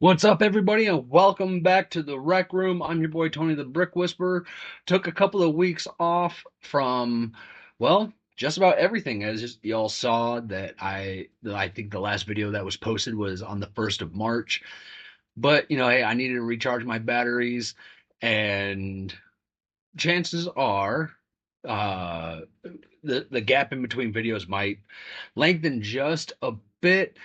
What's up, everybody, and welcome back to the Rec Room. I'm your boy Tony the Brick Whisperer. Took a couple of weeks off from, well, just about everything. As y'all saw, I think the last video that was posted was on the 1st of March. But hey, I needed to recharge my batteries, and chances are, uh, the gap in between videos might lengthen just a bit.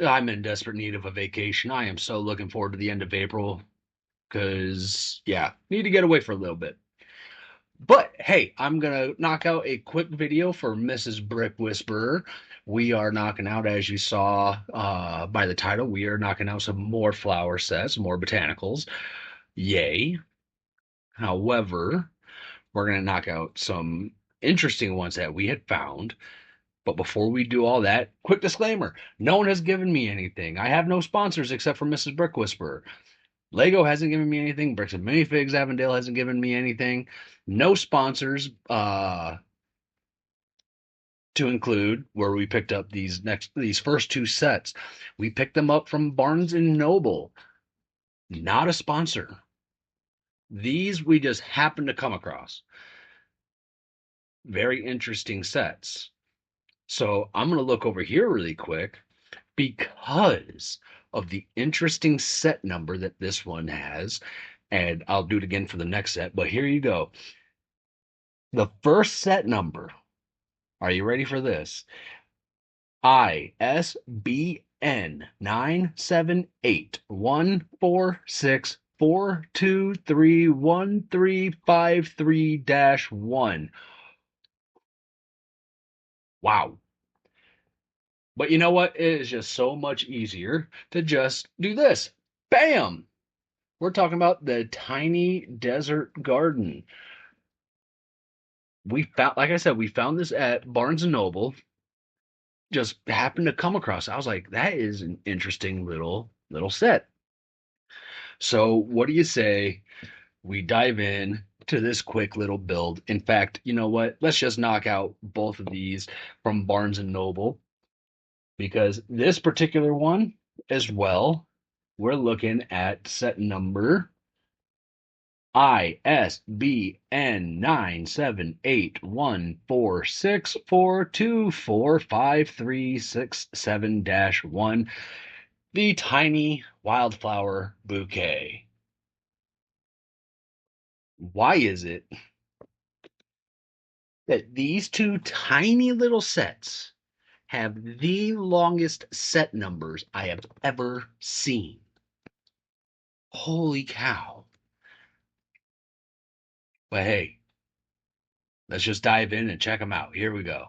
I'm in desperate need of a vacation. I am so looking forward to the end of April because, yeah, need to get away for a little bit. But hey, I'm gonna knock out a quick video for Mrs. Brick Whisperer. We are knocking out, as you saw by the title, we are knocking out some more flower sets, more botanicals. Yay. However, we're gonna knock out some interesting ones that we had found. But before we do all that, quick disclaimer: no one has given me anything. I have no sponsors except for Mrs. Brick Whisperer. Lego hasn't given me anything. Bricks and Minifigs Avondale hasn't given me anything. No sponsors to include where we picked up these first two sets. We picked them up from Barnes and Noble. Not a sponsor. These we just happened to come across. Very interesting sets. So I'm going to look over here really quick because of the interesting set number that this one has. And I'll do it again for the next set, but here you go. The first set number, are you ready for this? ISBN 978-426-423-1353-1. Wow. But you know what? It is just so much easier to just do this. Bam! We're talking about the Tiny Desert Garden. We found, like I said, we found this at Barnes and Noble. Just happened to come across. I was like, that is an interesting little set. So, what do you say we dive in to this quick little build? In fact, you know what? Let's just knock out both of these from Barnes and Noble because this particular one as well, we're looking at set number ISBN 978-146-424-5367-1, the Tiny Wildflower Bouquet. Why is it that these two tiny little sets have the longest set numbers I have ever seen? Holy cow. But hey, let's just dive in and check them out. Here we go.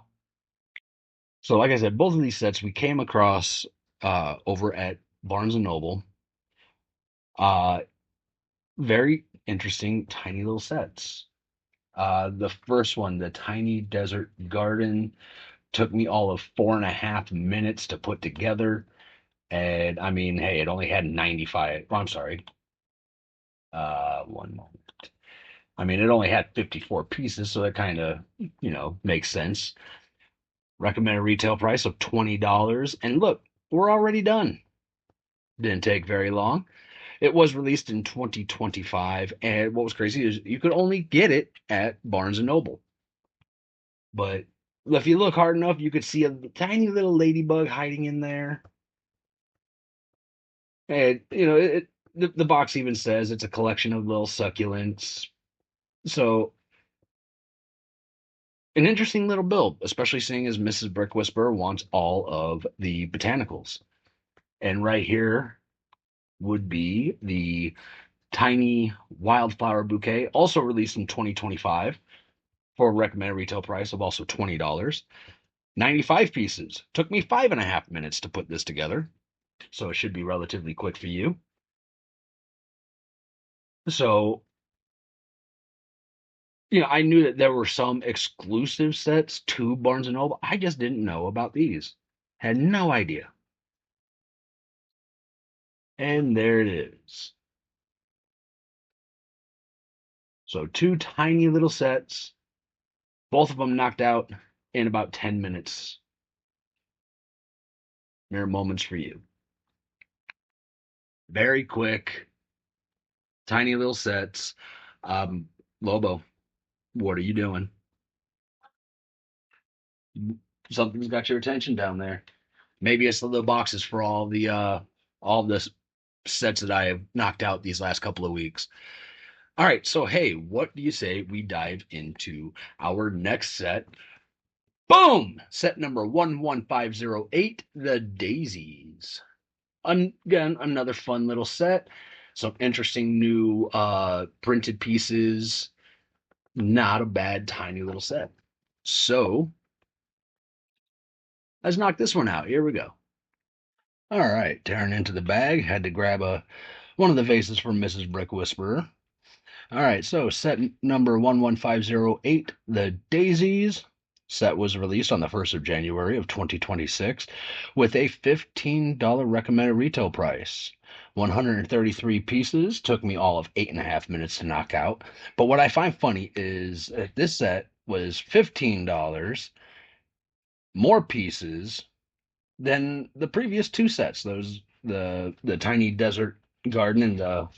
So, like I said, both of these sets we came across over at Barnes and Noble. Uh, very interesting, tiny little sets. The first one, the Tiny Desert Garden, took me all of 4.5 minutes to put together. And I mean, hey, it only had 95. Oh, I'm sorry. One moment. I mean, it only had 54 pieces, so that kind of, makes sense. Recommended retail price of $20. And look, we're already done. Didn't take very long. It was released in 2025, and what was crazy is you could only get it at Barnes and Noble. But if you look hard enough, you could see a tiny little ladybug hiding in there. And the box even says it's a collection of little succulents. So an interesting little build, especially seeing as Mrs. Brick Whisperer wants all of the botanicals. And right here would be the Tiny Wildflower Bouquet, also released in 2025 for a recommended retail price of also $20. 95 pieces. Took me 5.5 minutes to put this together, so it should be relatively quick for you. So, I knew that there were some exclusive sets to Barnes and Noble. I just didn't know about these. Had no idea. And there it is. So, two tiny little sets, both of them knocked out in about 10 minutes. Mere moments for you. Very quick, tiny little sets. Um, Lobo, what are you doing? Something's got your attention down there. Maybe it's the boxes for all the sets that I have knocked out these last couple of weeks. All right, so hey, what do you say we dive into our next set? Boom! Set number 11508, the Daisies. Again, another fun little set. Some interesting new printed pieces. Not a bad tiny little set. So let's knock this one out. Here we go. All right, tearing into the bag. Had to grab one of the vases from Mrs. Brick Whisperer. All right, so set number 11508, the Daisies. Set was released on the 1st of January of 2026 with a $15 recommended retail price. 133 pieces, took me all of 8.5 minutes to knock out. But what I find funny is that this set was $15 more pieces than the previous two sets. Those the tiny desert garden and the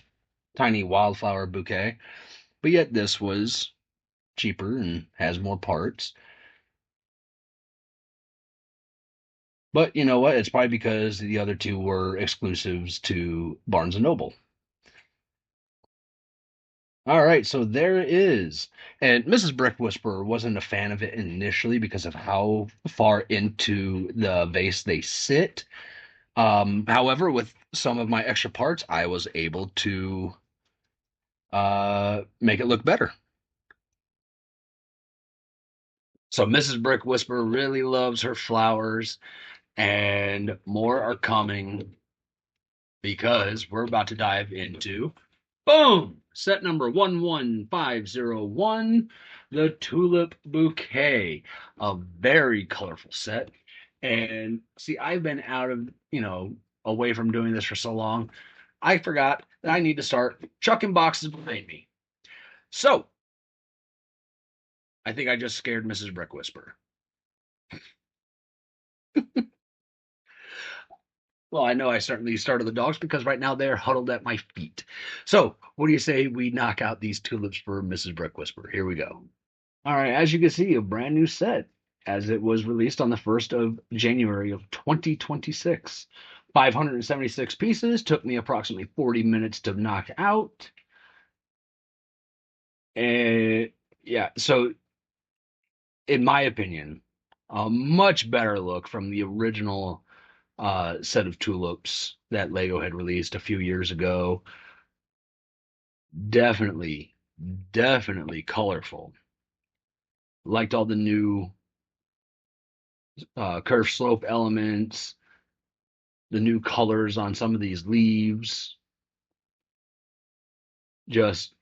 tiny wildflower bouquet. But yet this was cheaper and has more parts. But you know what? It's probably because the other two were exclusives to Barnes and Noble. All right, so there it is. And Mrs. Brick Whisperer wasn't a fan of it initially because of how far into the vase they sit. However, with some of my extra parts, I was able to make it look better. So Mrs. Brick Whisperer really loves her flowers, and more are coming because we're about to dive into boom, set number 11501, the Tulip Bouquet, a very colorful set. And see, I've been out of, away from doing this for so long, I forgot that I need to start chucking boxes behind me. So I think I just scared Mrs. Brick Whisperer. Well, I know I certainly started the dogs because right now they're huddled at my feet. So, what do you say we knock out these tulips for Mrs. Brick Whisperer? Here we go. All right, as you can see, a brand new set as it was released on the 1st of January of 2026. 576 pieces, took me approximately 40 minutes to knock out. And yeah, so in my opinion, a much better look from the original set of tulips that Lego had released a few years ago. Definitely, definitely colorful. Liked all the new curve slope elements, the new colors on some of these leaves. Just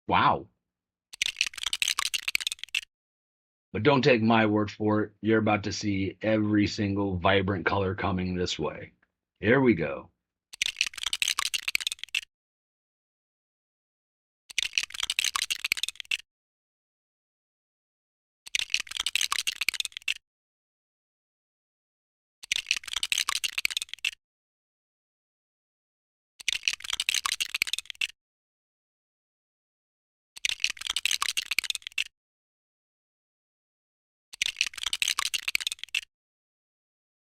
wow. But don't take my word for it. You're about to see every single vibrant color coming this way. Here we go.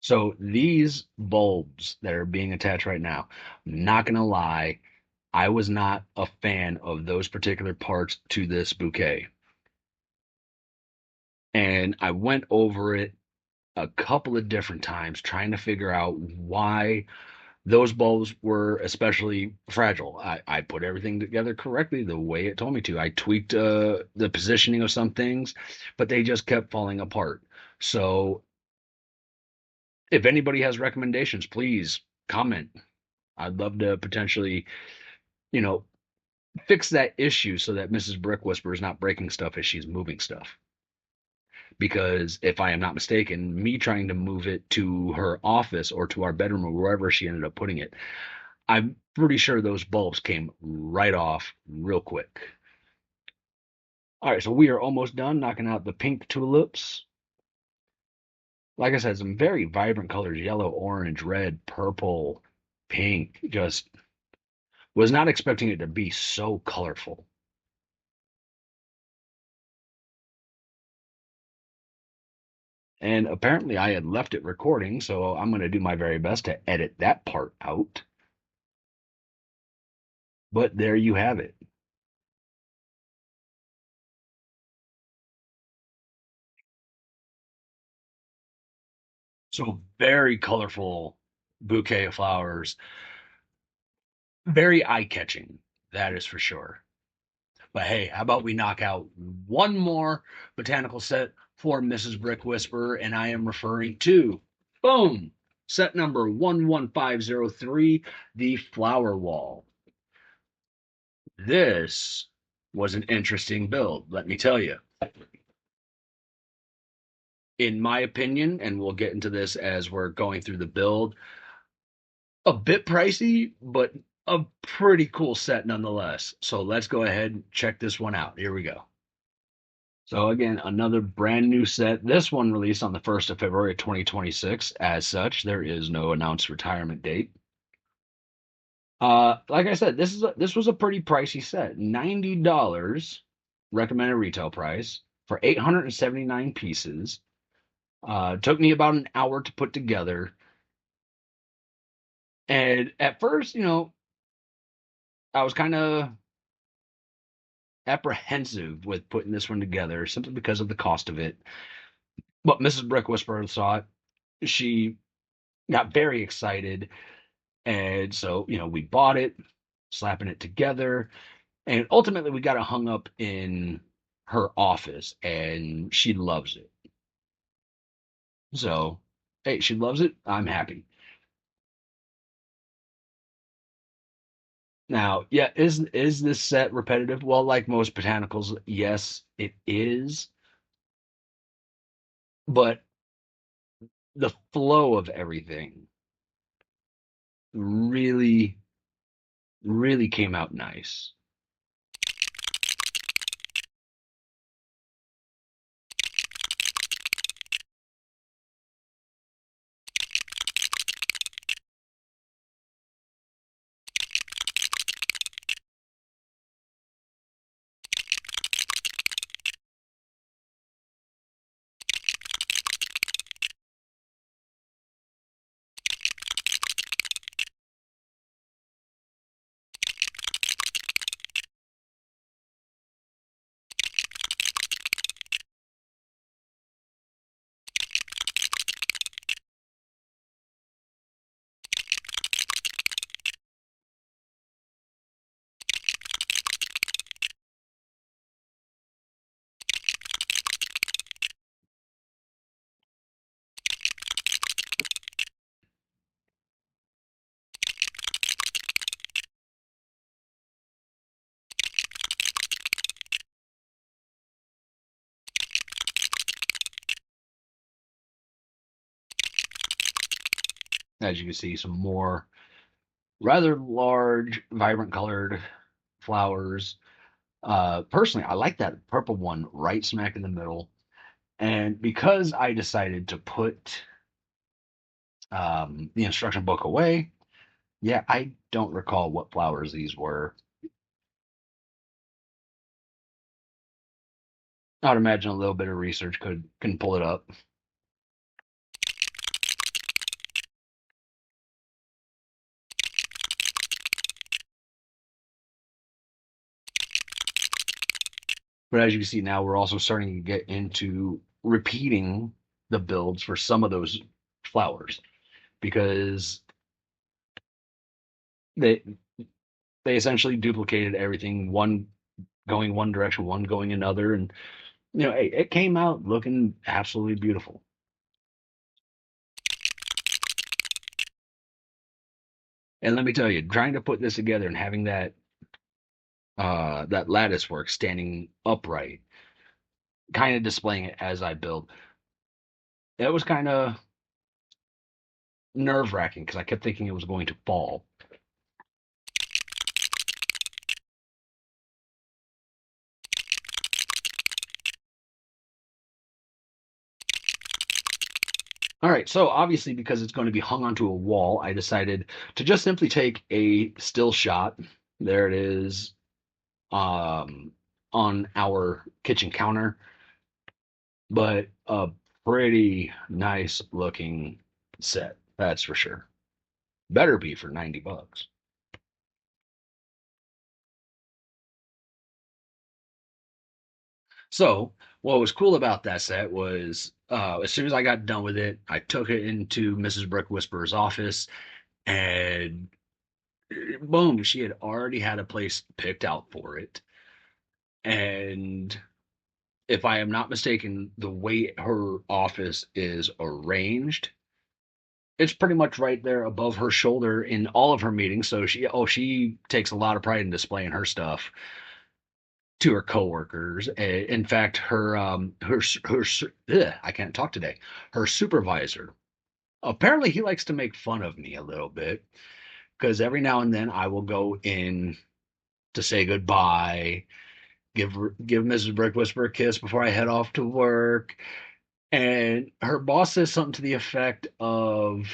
So these bulbs that are being attached right now, I'm not gonna lie, I was not a fan of those particular parts to this bouquet. And I went over it a couple of different times trying to figure out why those bulbs were especially fragile. I put everything together correctly the way it told me to. I tweaked the positioning of some things, but they just kept falling apart. So if anybody has recommendations, please comment. I'd love to potentially, you know, fix that issue so that Mrs. Brick Whisperer is not breaking stuff as she's moving stuff. Because if I am not mistaken, me trying to move it to her office or to our bedroom or wherever she ended up putting it, I'm pretty sure those bulbs came right off real quick. All right, so we are almost done knocking out the pink tulips. Like I said, some very vibrant colors: yellow, orange, red, purple. pink. Just was not expecting it to be so colorful. And apparently I had left it recording, so I'm going to do my very best to edit that part out. But there you have it. So very colorful bouquet of flowers, very eye-catching, that is for sure. But hey, how about we knock out one more botanical set for Mrs. Brick Whisperer, and I am referring to, boom, set number 11503, the Flower Wall. This was an interesting build, let me tell you. In my opinion, and we'll get into this as we're going through the build, a bit pricey, but a pretty cool set nonetheless. So let's go ahead and check this one out. Here we go. So again, another brand new set. This one released on the 1st of February 2026. As such, there is no announced retirement date. Like I said, this was a pretty pricey set. $90 recommended retail price for 879 pieces. Took me about an hour to put together. And at first, I was kind of apprehensive with putting this one together simply because of the cost of it. But Mrs. Brick Whisperer saw it. She got very excited. And so, we bought it, slapping it together. And ultimately, we got it hung up in her office, and she loves it. So, hey, she loves it. I'm happy. Now, yeah, is this set repetitive? Well, like most botanicals, yes, it is. But the flow of everything really, really came out nice. As you can see, some more rather large, vibrant colored flowers. Personally, I like that purple one right smack in the middle. And because I decided to put the instruction book away, yeah, I don't recall what flowers these were. I'd imagine a little bit of research can pull it up. But as you can see now, we're also starting to get into repeating the builds for some of those flowers because they they essentially duplicated everything, one going one direction, one going another, and it came out looking absolutely beautiful. And let me tell you, trying to put this together and having that lattice work standing upright, kind of displaying it as I build, it was kind of nerve wracking because I kept thinking it was going to fall. All right, so obviously because it's going to be hung onto a wall, I decided to just simply take a still shot. There it is, um, on our kitchen counter, but a pretty nice looking set, that's for sure. Better be for 90 bucks. So, what was cool about that set was as soon as I got done with it, I took it into Mrs. Brick Whisperer's office, and boom, she had already had a place picked out for it. And if I am not mistaken, the way her office is arranged, it's pretty much right there above her shoulder in all of her meetings. So she takes a lot of pride in displaying her stuff to her coworkers. In fact, I can't talk today. Her supervisor, apparently he likes to make fun of me a little bit because every now and then I will go in to say goodbye, give give Mrs. Brick Whisper a kiss before I head off to work, and her boss says something to the effect of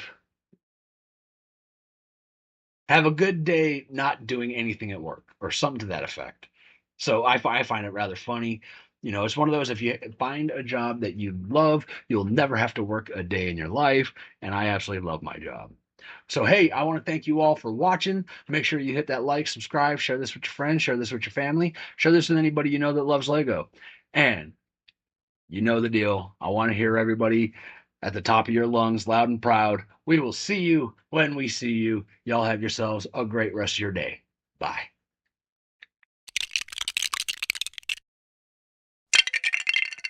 "Have a good day, not doing anything at work," or something to that effect. So I find it rather funny. You know, it's one of those, if you find a job that you love, you'll never have to work a day in your life. And I absolutely love my job. So, hey, I want to thank you all for watching. Make sure you hit that like, subscribe, share this with your friends, share this with your family, share this with anybody you know that loves Lego. And you know the deal. I want to hear everybody at the top of your lungs, loud and proud. We will see you when we see you. Y'all have yourselves a great rest of your day. Bye.